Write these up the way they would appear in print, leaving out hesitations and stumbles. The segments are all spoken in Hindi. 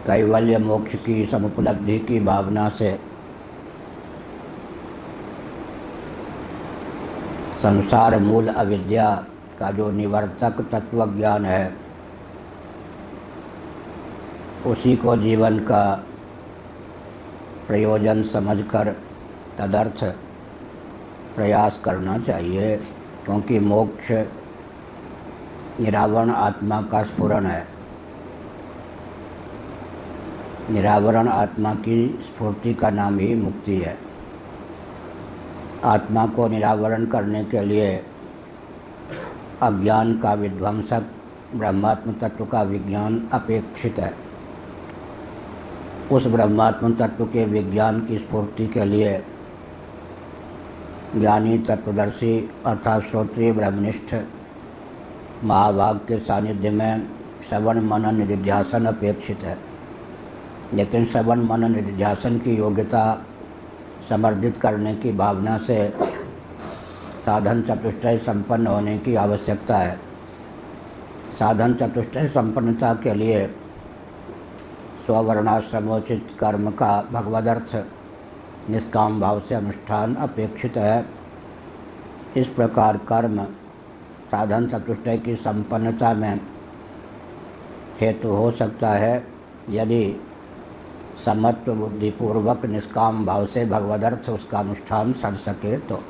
कैवल्य मोक्ष की समुपलब्धि की भावना से संसार मूल अविद्या का जो निवर्तक तत्वज्ञान है, उसी को जीवन का प्रयोजन समझकर तदर्थ प्रयास करना चाहिए, क्योंकि मोक्ष निरावरण आत्मा का स्फुरण है। निरावरण आत्मा की स्फूर्ति का नाम ही मुक्ति है। आत्मा को निरावरण करने के लिए अज्ञान का विध्वंसक ब्रह्मात्म तत्व का विज्ञान अपेक्षित है। उस ब्रह्मात्म तत्व के विज्ञान की स्फूर्ति के लिए ज्ञानी तत्वदर्शी अर्थात श्रोत्रिय ब्रह्मनिष्ठ महाभाग के सानिध्य में श्रवण मनन निधिध्यासन अपेक्षित है। लेकिन श्रवण मनन निधिध्यासन की योग्यता समर्जित करने की भावना से साधन चतुष्टय संपन्न होने की आवश्यकता है। साधन चतुष्टय संपन्नता के लिए स्ववर्णाश्रमोचित कर्म का भगवदर्थ निष्काम भाव से अनुष्ठान अपेक्षित है। इस प्रकार कर्म साधन चतुष्टय की संपन्नता में हेतु हो सकता है यदि समत्व बुद्धिपूर्वक निष्काम भाव से भगवदर्थ उसका अनुष्ठान सर सके तो।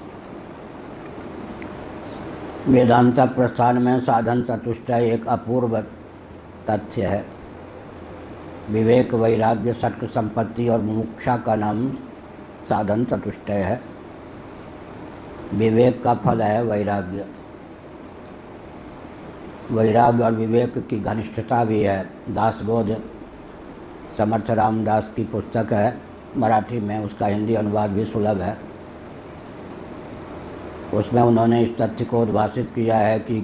वेदांत प्रस्थान में साधन चतुष्टय एक अपूर्व तथ्य है। विवेक वैराग्य सत्य संपत्ति और मुमुक्षा का नाम साधन चतुष्टय है। विवेक का फल है वैराग्य। वैराग्य और विवेक की घनिष्ठता भी है। दासबोध समर्थ रामदास की पुस्तक है, मराठी में उसका हिंदी अनुवाद भी सुलभ है। उसमें उन्होंने इस तथ्य को उद्भाषित किया है कि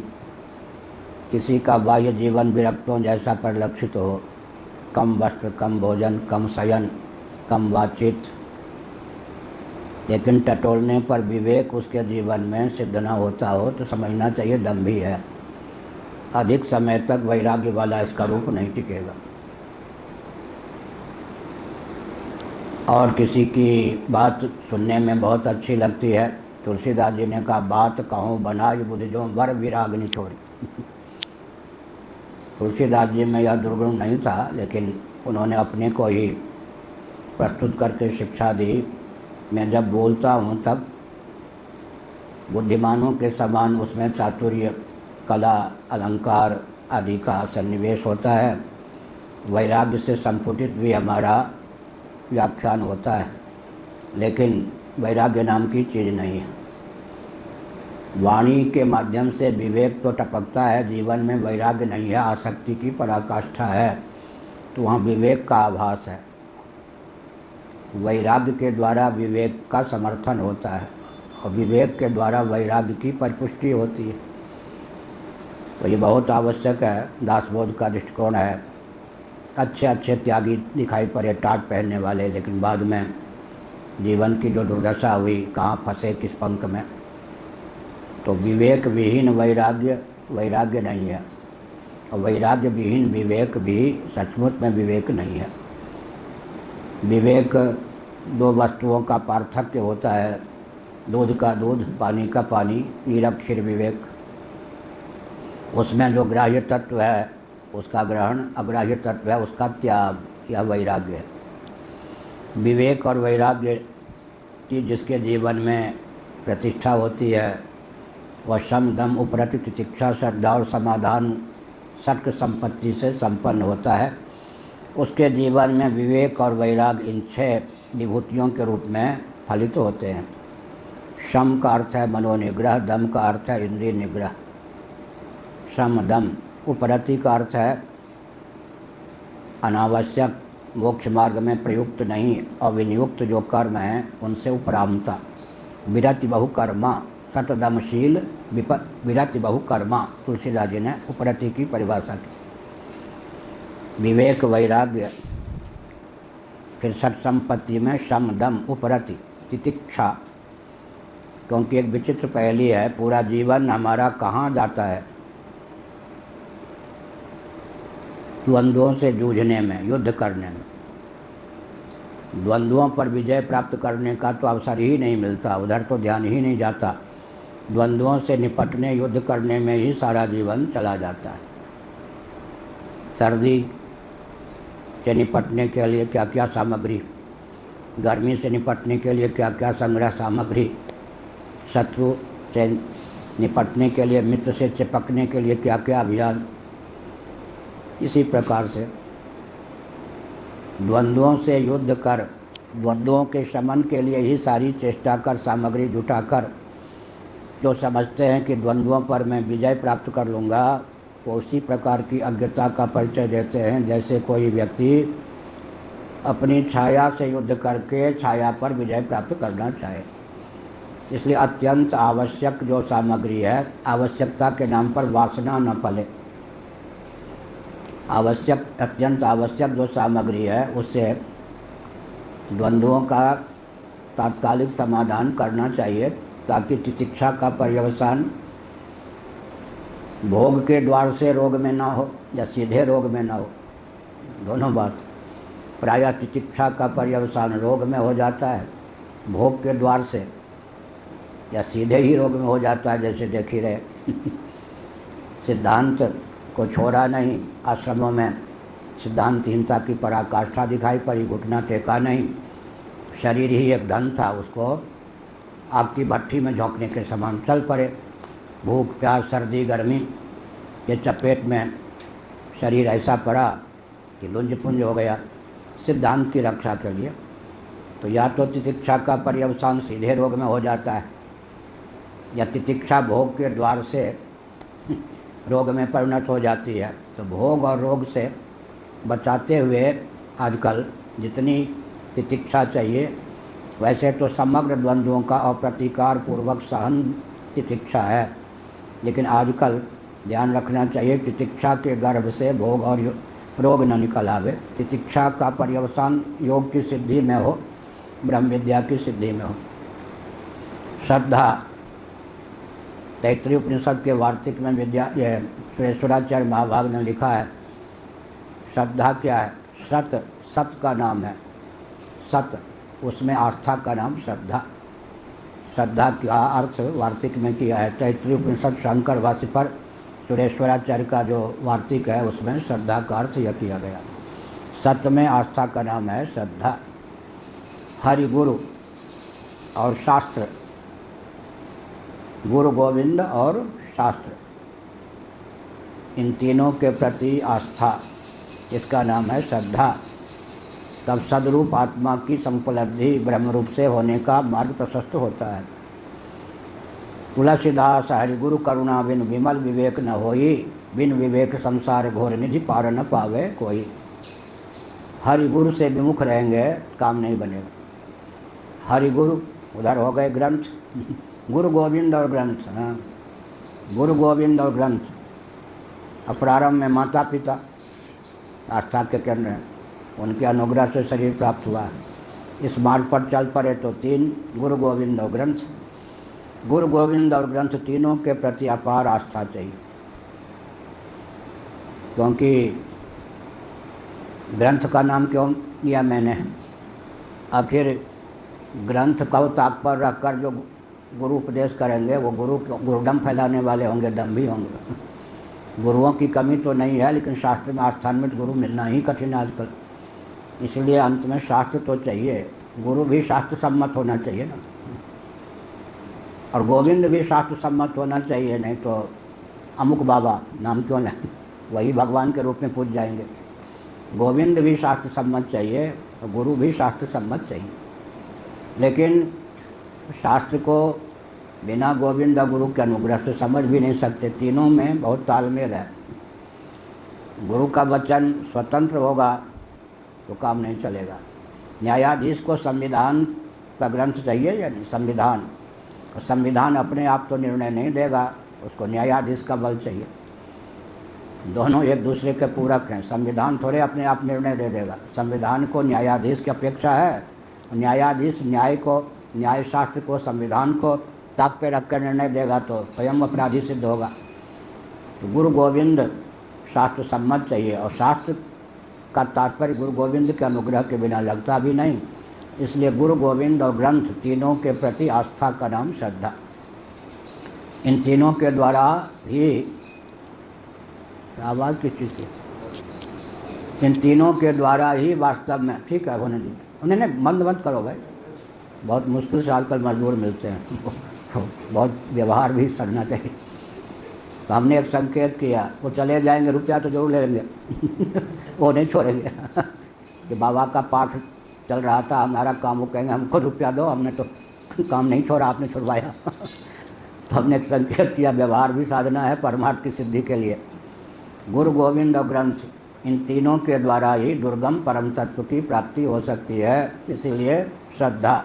किसी का बाह्य जीवन विरक्तों जैसा परिलक्षित हो, कम वस्त्र, कम भोजन, कम शयन, कम बातचीत, लेकिन टटोलने पर विवेक उसके जीवन में सिद्ध न होता हो तो समझना चाहिए दम्भी है। अधिक समय तक वैराग्य वाला इसका रूप नहीं टिकेगा। और किसी की बात सुनने में बहुत अच्छी लगती है। तुलसीदास जी ने कहा, बात कहूँ बनाई बुद्धि जो वर विरागनी छोड़ी। तुलसीदास जी में यह दुर्गुण नहीं था, लेकिन उन्होंने अपने को ही प्रस्तुत करके शिक्षा दी। मैं जब बोलता हूँ तब बुद्धिमानों के समान उसमें चातुर्य, कला, अलंकार आदि का सन्निवेश होता है। वैराग्य से संपुटित भी हमारा व्याख्यान होता है, लेकिन वैराग्य नाम की चीज़ नहीं है। वाणी के माध्यम से विवेक तो टपकता है, जीवन में वैराग्य नहीं है, आसक्ति की पराकाष्ठा है, तो वहाँ विवेक का आभास है। वैराग्य के द्वारा विवेक का समर्थन होता है और विवेक के द्वारा वैराग्य की परिपुष्टि होती है। तो ये बहुत आवश्यक है। दासबोध का दृष्टिकोण है। अच्छे अच्छे त्यागी दिखाई पड़े, टाट पहनने वाले, लेकिन बाद में जीवन की जो दुर्दशा हुई, कहाँ फंसे किस पंख में। तो विवेक विहीन वैराग्य वैराग्य नहीं है, और वैराग्य विहीन विवेक भी सचमुच में विवेक नहीं है। विवेक दो वस्तुओं का पार्थक्य होता है, दूध का दूध, पानी का पानी, निरक्षर विवेक। उसमें जो ग्राह्य तत्व है उसका ग्रहण, अग्राह्य तत्व है उसका त्याग, यह वैराग्य है। विवेक और वैराग्य की जिसके जीवन में प्रतिष्ठा होती है वह शम दम उपरति तितिक्षा श्रद्धा और समाधान सत्य संपत्ति से संपन्न होता है। उसके जीवन में विवेक और वैराग्य इन 6 विभूतियों के रूप में फलित होते हैं। शम का अर्थ है मनोनिग्रह, दम का अर्थ है इंद्रिय निग्रह। शम दम। उपरति का अर्थ है अनावश्यक, मोक्ष मार्ग में प्रयुक्त नहीं और विनियुक्त जो कर्म हैं उनसे उपरामता। विरति बहुकर्मा, सतदमशील विरति बहुकर्मा, तुलसीदास जी ने उपरति की परिभाषा की। विवेक वैराग्य। फिर सत संपत्ति में शम दम उपरति तितिक्षा, क्योंकि एक विचित्र पहेली है, पूरा जीवन हमारा कहाँ जाता है द्वंद्वों से जूझने में, युद्ध करने में। द्वंद्वों पर विजय प्राप्त करने का तो अवसर ही नहीं मिलता, उधर तो ध्यान ही नहीं जाता। द्वंद्वों से निपटने, युद्ध करने में ही सारा जीवन चला जाता है। सर्दी से निपटने के लिए क्या क्या सामग्री, गर्मी से निपटने के लिए क्या क्या संग्रह सामग्री, शत्रु से निपटने के लिए, मित्र से चिपकने के लिए क्या क्या अभियान। इसी प्रकार से द्वंद्वों से युद्ध कर, द्वंद्वों के शमन के लिए ही सारी चेष्टा कर, सामग्री जुटाकर जो समझते हैं कि द्वंद्वों पर मैं विजय प्राप्त कर लूँगा, वो उसी प्रकार की अज्ञता का परिचय देते हैं जैसे कोई व्यक्ति अपनी छाया से युद्ध करके छाया पर विजय प्राप्त करना चाहे। इसलिए अत्यंत आवश्यक जो सामग्री है, आवश्यकता के नाम पर वासना न फले। आवश्यक, अत्यंत आवश्यक जो सामग्री है उससे द्वंद्वों का तात्कालिक समाधान करना चाहिए, ताकि तितिक्षा का पर्यवसान भोग के द्वार से रोग में ना हो या सीधे रोग में ना हो, दोनों बात। प्रायः तितिक्षा का पर्यवसान रोग में हो जाता है, भोग के द्वार से, या सीधे ही रोग में हो जाता है, जैसे देख ही रहे। सिद्धांत को छोड़ा नहीं, आश्रमों में सिद्धांतहीनता की पराकाष्ठा दिखाई पड़ी, घुटना टेका नहीं, शरीर ही एक धन था, उसको आग की भट्ठी में झोंकने के समान चल पड़े। भूख प्यास सर्दी गर्मी के चपेट में शरीर ऐसा पड़ा कि लुंज पुंज हो गया सिद्धांत की रक्षा के लिए। तो या तो तितिक्षा का पर्यवसान सीधे रोग में हो जाता है, या तितिक्षा भोग के द्वार से रोग में परिणत हो जाती है। तो भोग और रोग से बचाते हुए आजकल जितनी तितिक्षा चाहिए, वैसे तो समग्र द्वंद्वों का अप्रतिकार पूर्वक सहन तितिक्षा है, लेकिन आजकल ध्यान रखना चाहिए तितिक्षा के गर्भ से भोग और रोग न निकल आवे। तितिक्षा का पर्यवसान योग की सिद्धि में हो, ब्रह्म विद्या की सिद्धि में हो। श्रद्धा, तैत्तरीय उपनिषद के वार्तिक में विद्या, ये सुरेश्वराचार्य महाभाग ने लिखा है, श्रद्धा क्या है? सत, सत का नाम है सत, उसमें आस्था का नाम श्रद्धा। श्रद्धा का अर्थ वार्तिक में किया है। तैत्तरीय उपनिषद शंकर भाष्य पर सुरेश्वराचार्य का जो वार्तिक है उसमें श्रद्धा का अर्थ यह किया गया। सत्य में आस्था का नाम है श्रद्धा। हरि गुरु और शास्त्र, गुरु गोविंद और शास्त्र, इन तीनों के प्रति आस्था, इसका नाम है श्रद्धा। तब सदरूप आत्मा की संपलब्धि ब्रह्म रूप से होने का मार्ग प्रशस्त होता है। तुलसीदास हरि गुरु करुणा बिन विमल विवेक न होई, बिन विवेक संसार घोर निधि पार न पावे कोई। हरि गुरु से विमुख रहेंगे काम नहीं बनेगा। हरि गुरु उधर हो गए ग्रंथ, गुरु गोविंद और ग्रंथ। हाँ, गुरु गोविंद और ग्रंथ। अब प्रारंभ में माता पिता आस्था के केंद्र हैं, उनके अनुग्रह से शरीर प्राप्त हुआ। इस मार्ग पर चल पड़े तो तीन, गुरु गोविंद और ग्रंथ। गुरु गोविंद और ग्रंथ तीनों के प्रति अपार आस्था चाहिए, क्योंकि ग्रंथ का नाम क्यों लिया मैंने? आखिर ग्रंथ का तात्पर्य रखकर जो गुरु उपदेश करेंगे वो गुरुडम फैलाने वाले होंगे, डम भी होंगे। गुरुओं की कमी तो नहीं है, लेकिन शास्त्र में आस्थान में गुरु मिलना ही कठिन है आजकल। इसलिए अंत में शास्त्र तो चाहिए, गुरु भी शास्त्र सम्मत होना चाहिए ना, और गोविंद भी शास्त्र सम्मत होना चाहिए। नहीं तो अमुक बाबा नाम क्यों लें, वही भगवान के रूप में पूज जाएंगे। गोविंद भी शास्त्र सम्मत चाहिए और गुरु भी शास्त्र सम्मत चाहिए। लेकिन शास्त्र को बिना गोविंद और गुरु के अनुग्रह से समझ भी नहीं सकते। तीनों में बहुत तालमेल है। गुरु का वचन स्वतंत्र होगा तो काम नहीं चलेगा। न्यायाधीश को संविधान का ग्रंथ चाहिए या नहीं? संविधान, और संविधान अपने आप तो निर्णय नहीं देगा, उसको न्यायाधीश का बल चाहिए। दोनों एक दूसरे के पूरक हैं। संविधान थोड़े अपने आप निर्णय दे देगा, संविधान को न्यायाधीश की अपेक्षा है। न्यायाधीश न्याय को, न्याय शास्त्र को, संविधान को ताक पे रख कर निर्णय देगा तो स्वयं अपराधी सिद्ध होगा। तो गुरु गोविंद शास्त्र सम्मत चाहिए, और शास्त्र का तात्पर्य गुरु गोविंद के अनुग्रह के बिना लगता भी नहीं। इसलिए गुरु गोविंद और ग्रंथ तीनों के प्रति आस्था का नाम श्रद्धा। इन तीनों के द्वारा ही, आवाज़ किस चीज़ की, इन तीनों के द्वारा ही वास्तव में, ठीक है होने दीजिए, उन्हें मंद करो भाई, बहुत मुश्किल से आजकल मजदूर मिलते हैं, बहुत व्यवहार भी करना चाहिए। तो हमने एक संकेत किया, वो चले जाएंगे, रुपया तो जरूर ले लेंगे वो नहीं छोड़ेंगे कि बाबा का पाठ चल रहा था, हमारा काम, वो कहेंगे हमको रुपया दो, हमने तो काम नहीं छोड़ा, आपने छुड़वाया तो हमने एक संकेत किया, व्यवहार भी साधना है परमार्थ की सिद्धि के लिए। गुरु गोविंद और ग्रंथ, इन तीनों के द्वारा ही दुर्गम परम तत्व की प्राप्ति हो सकती है। इसीलिए श्रद्धा,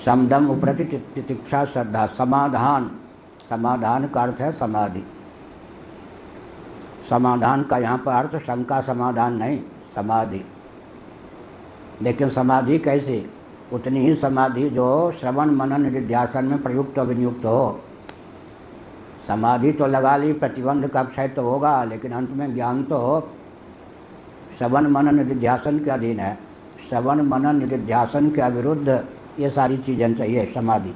समदम उपरति तितिक्षा श्रद्धा, समाधान, समाधान का अर्थ है समाधि। समाधान का यहाँ पर अर्थ शंका समाधान नहीं, समाधि। लेकिन समाधि कैसी? उतनी ही समाधि जो श्रवण मनन निधिध्यासन में प्रयुक्त और विनियुक्त हो। समाधि तो लगा ली, प्रतिबंध का क्षय तो होगा, लेकिन अंत में ज्ञान तो श्रवण मनन निधिध्यासन के अधीन है। श्रवण मनन निधिध्यासन के अविरुद्ध ये सारी चीज़ें चाहिए समाधि।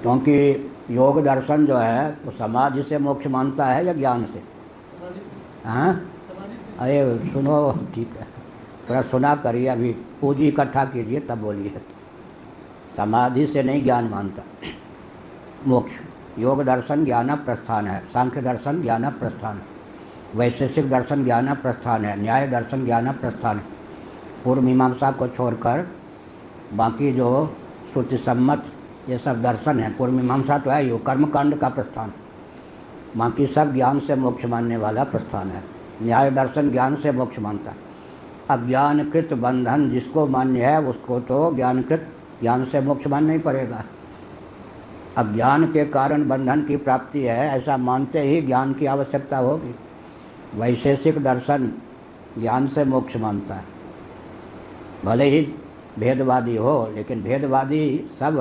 क्योंकि योग दर्शन जो है वो समाधि से मोक्ष मानता है या ज्ञान से? हाँ, अरे सुनो, ठीक है, थोड़ा सुना करिए, अभी पूंजी इकट्ठा कीजिए तब बोलिए। समाधि से नहीं ज्ञान मानता मोक्ष। योग दर्शन ज्ञान प्रस्थान है, सांख्य दर्शन ज्ञान प्रस्थान है, वैशेषिक दर्शन ज्ञान प्रस्थान है, न्याय दर्शन ज्ञान प्रस्थान है। पूर्व मीमांसा को छोड़कर बाकी जो श्रुति सम्मत ये सब दर्शन है, पूर्व मीमांसा तो है ही, कर्मकांड का प्रस्थान, बाकी सब ज्ञान से मोक्ष मानने वाला प्रस्थान है। न्याय दर्शन ज्ञान से मोक्ष मानता है। अज्ञानकृत बंधन जिसको मान्य है उसको तो ज्ञानकृत ज्ञान से मोक्ष मानना ही पड़ेगा। अज्ञान के कारण बंधन की प्राप्ति है ऐसा मानते ही ज्ञान की आवश्यकता होगी। वैशेषिक दर्शन ज्ञान से मोक्ष मानता है, भले ही भेदवादी हो, लेकिन भेदवादी सब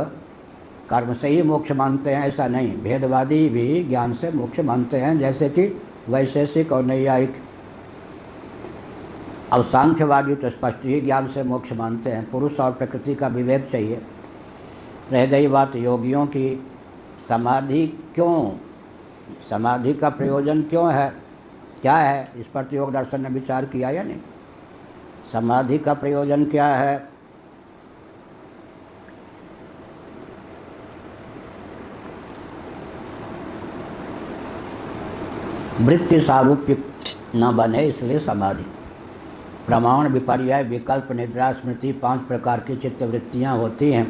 कर्म से ही मोक्ष मानते हैं ऐसा नहीं, भेदवादी भी ज्ञान से मोक्ष मानते हैं, जैसे कि वैशेषिक और नैयायिक। अब सांख्यवादी तो स्पष्ट ही ज्ञान से मोक्ष मानते हैं, पुरुष और प्रकृति का विवेक चाहिए। रह गई बात योगियों की, समाधि क्यों, समाधि का प्रयोजन क्यों है, क्या है, इस पर तो योग दर्शन ने विचार किया या नहीं? समाधि का प्रयोजन क्या है? वृत्ति सारूप्य न बने इसलिए समाधि। प्रमाण, विपर्यय, विकल्प, निद्रा, स्मृति, 5 प्रकार की चित्तवृत्तियाँ होती हैं।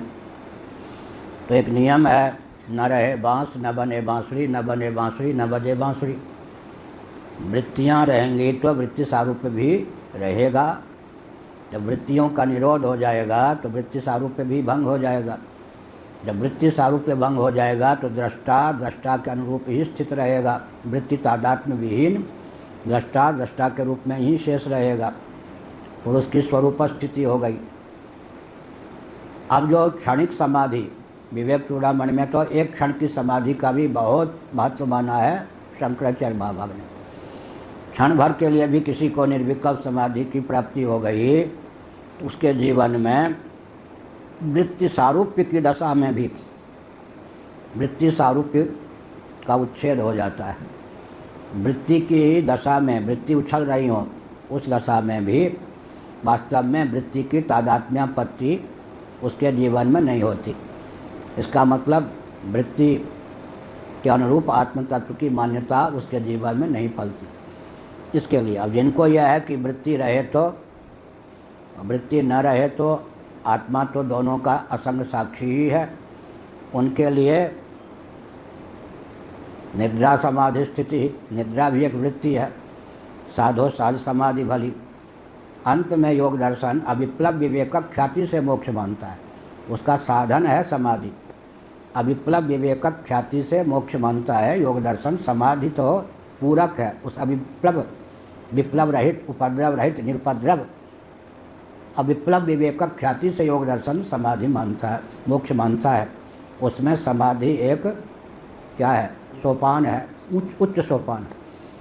तो एक नियम है, न रहे बांस, न बने बांसुरी, न बने बांसुरी, न बजे बांसुरी। वृत्तियाँ रहेंगी तो वृत्ति सारूप्य भी रहेगा। जब वृत्तियों का निरोध हो जाएगा तो वृत्ति सारूप्य भी भंग हो जाएगा। जब वृत्ति सारूप्य भंग हो जाएगा तो दृष्टा के अनुरूप ही स्थित रहेगा। वृत्ति तादात्म्य विहीन दृष्टा के रूप में ही शेष रहेगा। पुरुष की स्वरूप स्थिति हो गई। अब जो क्षणिक समाधि, विवेक चूड़ामणि में तो एक क्षण की समाधि का भी बहुत महत्व माना है शंकराचार्य महाभाग ने। क्षण भर के लिए भी किसी को निर्विकल्प समाधि की प्राप्ति हो गई, उसके जीवन में वृत्ति सारूप्य की दशा में भी वृत्ति सारूप्य का उच्छेद हो जाता है। वृत्ति की दशा में वृत्ति उछल रही हो, उस दशा में भी वास्तव में वृत्ति की तादात्म्यापत्ति उसके जीवन में नहीं होती। इसका मतलब वृत्ति के अनुरूप आत्म तत्व की मान्यता उसके जीवन में नहीं फलती। इसके लिए अब जिनको यह है कि वृत्ति रहे तो, वृत्ति न रहे तो, आत्मा तो दोनों का असंग साक्षी ही है, उनके लिए निद्रा समाधि स्थिति, निद्रा भी एक वृत्ति है, साधो साध समाधि भली। अंत में योग दर्शन अविप्लव विवेकक ख्याति से मोक्ष मानता है, उसका साधन है समाधि। अविप्लव विवेकक ख्याति से मोक्ष मानता है योग दर्शन। समाधि तो पूरक है उस अविप्लव, विप्लव रहित, उपद्रव रहित, निरुपद्रव अविप्लव विवेकक ख्याति से योग दर्शन समाधि मानता है, मोक्ष मानता है। उसमें समाधि एक क्या है, सोपान है। उच्च सोपान।